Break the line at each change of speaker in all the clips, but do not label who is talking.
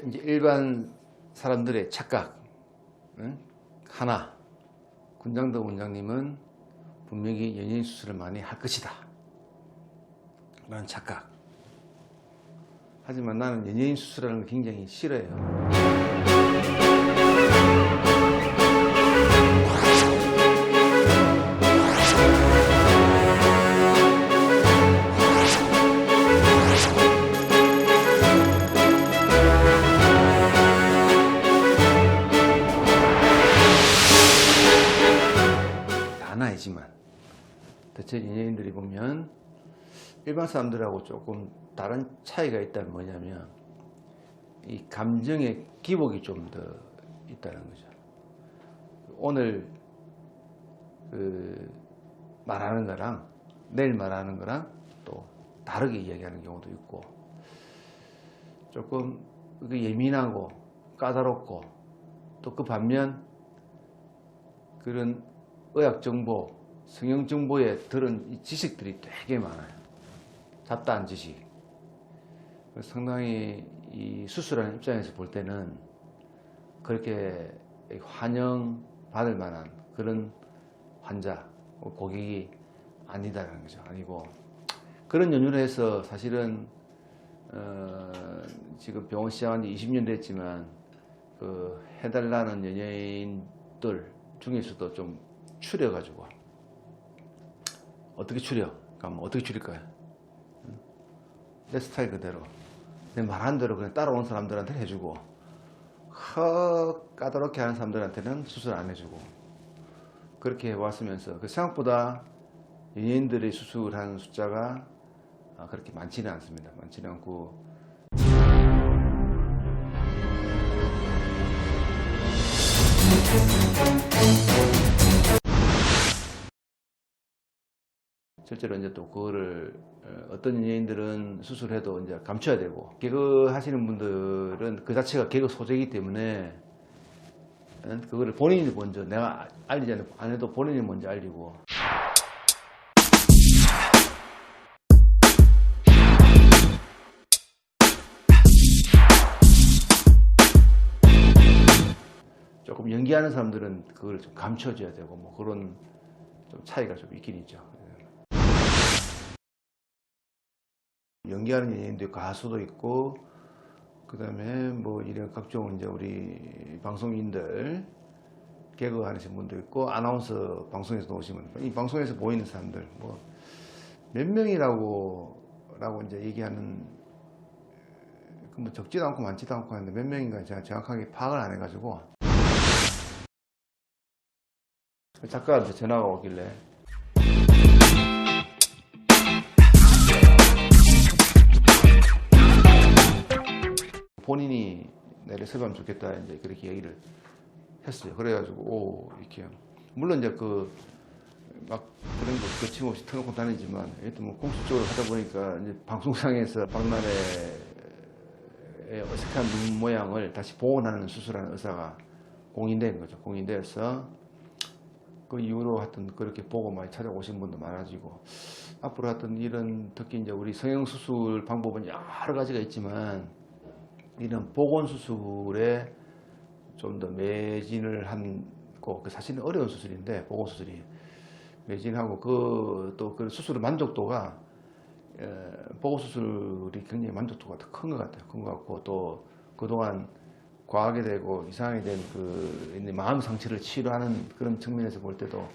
근데 이제 일반 사람들의 착각, 응? 하나, 군장덕 원장님은 분명히 연예인 수술을 많이 할 것이다 라는 착각. 하지만 나는 연예인 수술하는 걸 굉장히 싫어해요. 아니지만 대체 연예인들이 보면 일반 사람들하고 조금 다른 차이가 있다는 뭐냐면 이 감정의 기복이 좀 더 있다는 거죠. 오늘 말하는 거랑 내일 말하는 거랑 또 다르게 이야기하는 경우도 있고, 조금 예민하고 까다롭고, 또 그 반면 그런 의학 정보, 성형 정보에 들은 지식들이 되게 많아요. 잡다한 지식. 상당히 이 수술하는 입장에서 볼 때는 그렇게 환영받을 만한 그런 환자, 고객이 아니다라는 거죠. 아니고, 그런 연유로 해서 사실은 지금 병원 시작한 지 20년 됐지만 해달라는 연예인들 중에서도 좀 추려가지고, 어떻게 추려? 그럼 어떻게 추릴까요? 내 스타일 그대로, 내 말한 대로 그냥 따라오는 사람들한테 해주고, 까다롭게 하는 사람들한테는 수술 안 해주고, 그렇게 해왔으면서 생각보다 연예인들이 수술하는 숫자가 그렇게 많지는 않습니다. 많지는 않고, 실제로 이제 또 그거를 어떤 연예인들은 수술해도 이제 감춰야 되고, 개그 하시는 분들은 그 자체가 개그 소재이기 때문에 그거를 본인이 먼저, 내가 알리지 안 해도 본인이 먼저 알리고, 조금 연기하는 사람들은 그걸 좀 감춰줘야 되고, 뭐 그런 좀 차이가 좀 있긴 있죠. 연기하는 연예인도 있고, 가수도 있고, 그 다음에 뭐 이런 각종 이제 우리 방송인들, 개그 하시는 분도 있고, 아나운서 방송에서 오시면, 이 방송에서 보이는 사람들, 뭐 몇 명이라고 이제 얘기하는, 뭐 적지도 않고 많지도 않고 하는데 몇 명인가 제가 정확하게 파악을 안 해가지고, 작가한테 전화가 오길래 본인이 내를 섭외하면 좋겠다 이제 그렇게 얘기를 했어요. 그래가지고 오 이렇게, 물론 이제 막 그런 거 거침없이 터놓고 다니지만, 일단 뭐 공식적으로 하다 보니까 이제 방송상에서 박나래의 어색한 눈 모양을 다시 복원하는 수술하는 의사가 공인된 거죠. 공인되어서 그 이후로 하여튼 그렇게 보고 많이 찾아오신 분도 많아지고, 앞으로 하여튼 이런, 특히 이제 우리 성형수술 방법은 여러 가지가 있지만, 이런 보건수술에 좀 더 매진을 하고, 사실은 어려운 수술인데, 보건수술이 매진하고, 또 그 수술의 만족도가, 보건수술이 굉장히 만족도가 더 큰 것 같아요. 큰 것 같고, 또 그동안 과하게 되고 이상하게 된 마음 상처를 치료하는 그런 측면에서 볼 때도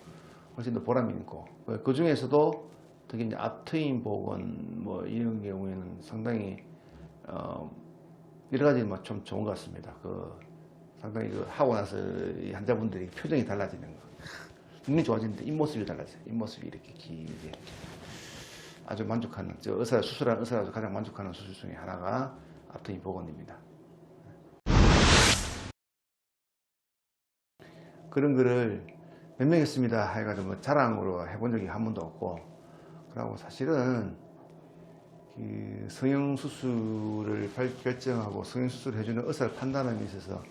훨씬 더 보람이 있고, 그 중에서도 특히 이제 앞트임 복원 뭐 이런 경우에는 상당히 여러 가지 뭐 좀 좋은 것 같습니다. 상당히 하고 나서 이 환자분들이 표정이 달라지는 거, 눈이 좋아지는데 입모습이 달라져요. 입모습이 이렇게 길게 아주 만족하는, 수술한 의사가 가장 만족하는 수술 중에 하나가 앞트임 복원입니다. 그런 거를 몇 명 했습니다 해가지고 뭐 자랑으로 해본 적이 한 번도 없고, 그리고 사실은 성형수술을 결정하고 성형수술을 해주는 의사를 판단하는 데 있어서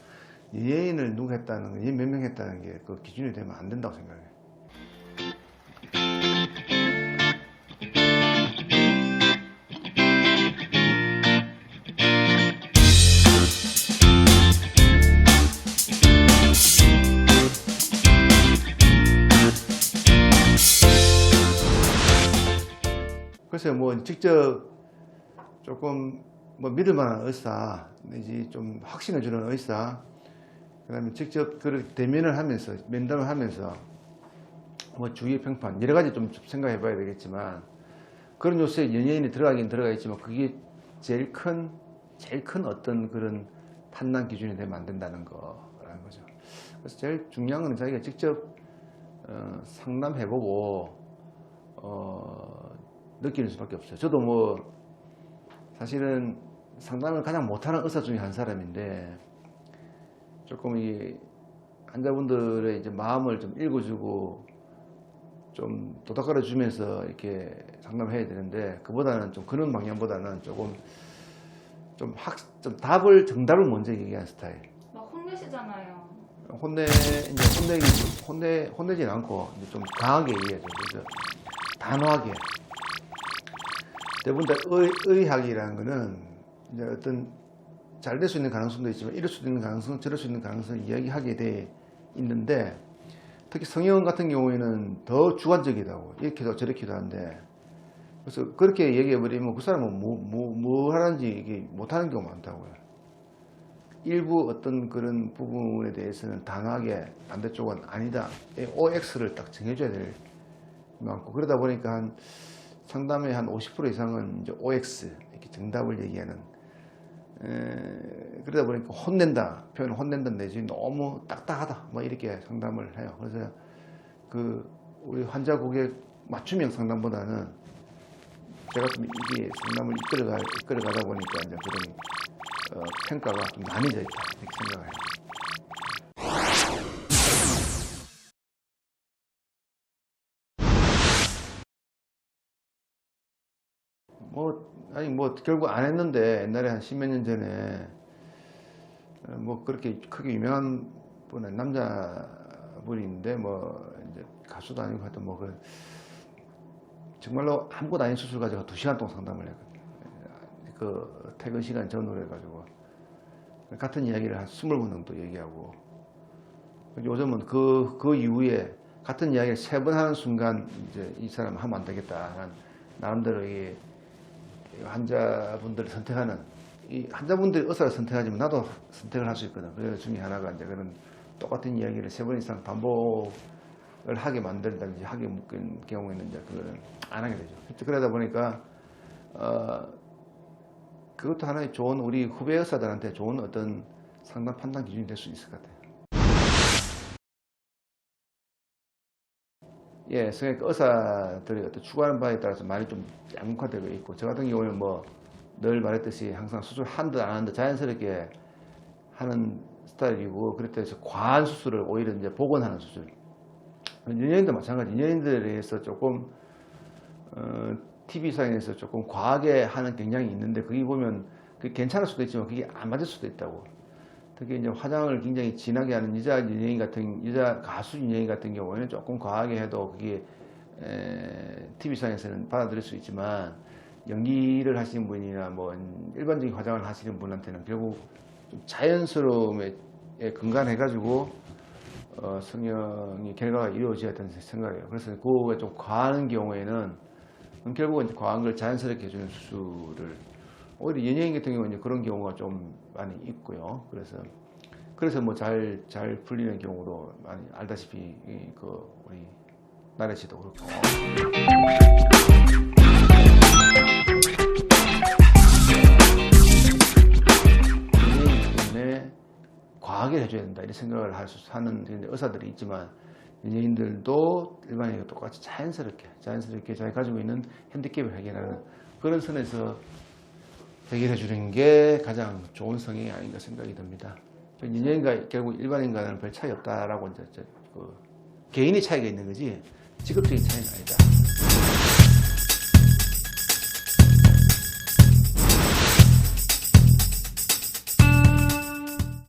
연예인을 누가 했다는 거, 몇 명 했다는 게 그 기준이 되면 안 된다고 생각해요. 그래서 뭐 직접 조금 뭐 믿을 만한 의사 내지 좀 확신을 주는 의사, 그다음에 직접 그렇게 대면을 하면서 면담을 하면서 뭐 주위의 평판 여러 가지 좀 생각해 봐야 되겠지만, 그런 요소에 연예인이 들어가긴 들어가 있지만 그게 제일 큰 어떤 그런 판단 기준이 되면 안 된다는 거라는 거죠. 그래서 제일 중요한 건 자기가 직접 상담해보고 느끼는 수밖에 없어요. 저도 뭐 사실은 상담을 가장 못하는 의사 중에 한 사람인데, 조금 이 환자분들의 이제 마음을 좀 읽어주고 좀 도닥거려 주면서 이렇게 상담해야 되는데, 그보다는 좀 그런 방향보다는 조금 좀 정답을 먼저 얘기하는 스타일.
막 혼내시잖아요.
혼내진 않고 이제 좀 강하게 얘기하죠. 그래서 단호하게. 대부분 다 의학이라는 거는 이제 어떤 잘 될 수 있는 가능성도 있지만 이럴 수도 있는 가능성, 저럴 수 있는 가능성을 이야기하게 돼 있는데, 특히 성형 같은 경우에는 더 주관적이다고, 이렇게도 저렇게도 한데, 그래서 그렇게 얘기해버리면 그 사람은 뭐 하는지 이게 못하는 경우가 많다고요. 일부 어떤 그런 부분에 대해서는 단호하게 반대쪽은 아니다, OX를 딱 정해줘야 될 많고, 그러다 보니까 한 상담의 한 50% 이상은 이제 OX 이렇게 정답을 얘기하는, 그러다 보니까 표현을 혼낸다 내지 너무 딱딱하다 뭐 이렇게 상담을 해요. 그래서 그 우리 환자 고객 맞춤형 상담보다는 제가 좀 이게 상담을 이끌어가다 보니까 이제 그런 평가가 좀 나뉘어져 있다 이렇게 생각을 해요. 결국 안 했는데, 옛날에 한 십몇 년 전에 뭐 그렇게 크게 유명한 분은 남자분인데, 뭐 이제 가수도 아니고 하여튼 뭐 정말로 아무것도 아닌 수술 가지고 2시간 동안 상담을 했거든요. 그 퇴근 시간 전후로 해가지고 같은 이야기를 한 20번 정도 얘기하고, 요즘은 그 이후에 같은 이야기를 3번 하는 순간 이제 이 사람 하면 안 되겠다, 나름대로 이 환자분들을 선택하는, 이 환자분들이 의사를 선택하지만 나도 선택을 할 수 있거든. 그래서 중에 하나가 이제 그런 똑같은 이야기를 3번 이상 반복을 하게 만든다든지 하게 묶인 경우에는 이제 그거는 안 하게 되죠. 그러다 보니까 그것도 하나의 좋은, 우리 후배 의사들한테 좋은 어떤 상담 판단 기준이 될 수 있을 것 같아요. 예, 성형외과 의사들이 어떤 추구하는 바에 따라서 많이 좀 양극화되고 있고, 저 같은 경우는 뭐 늘 말했듯이 항상 수술 한 듯 안 한 듯 자연스럽게 하는 스타일이고, 그렇다고 해서 과한 수술을 오히려 이제 복원하는 수술. 연예인도 마찬가지. 연예인들에 의해서 조금 TV상에서 조금 과하게 하는 경향이 있는데, 그게 보면 그게 괜찮을 수도 있지만 그게 안 맞을 수도 있다고. 특히 이제 화장을 굉장히 진하게 하는 여자 가수 연예인 같은 경우에는 조금 과하게 해도 그게 TV상에서는 받아들일 수 있지만, 연기를 하시는 분이나 뭐 일반적인 화장을 하시는 분한테는 결국 좀 자연스러움에 근간해가지고 성형의 결과가 이루어져야 된다는 생각이에요. 그래서 그거가 좀 과하는 경우에는 결국은 이제 과한 걸 자연스럽게 해주는 수술을, 오히려 연예인 같은 경우는 그런 경우가 좀 많이 있고요. 그래서 뭐 잘 풀리는 경우도 많이 알다시피 우리 나래 씨도 그렇고. 연예인 때문에 과하게 해줘야 된다 이런 생각을 하는 의사들이 있지만, 연예인들도 일반인과 똑같이 자연스럽게 자기 가지고 있는 핸디캡을 해결하는 그런 선에서 해결해 주는 게 가장 좋은 성향이 아닌가 생각이 듭니다. 연예인과 결국 일반인과는 별 차이 없다라고 이제 개인의 차이가 있는 거지 직업적인 차이는 아니다.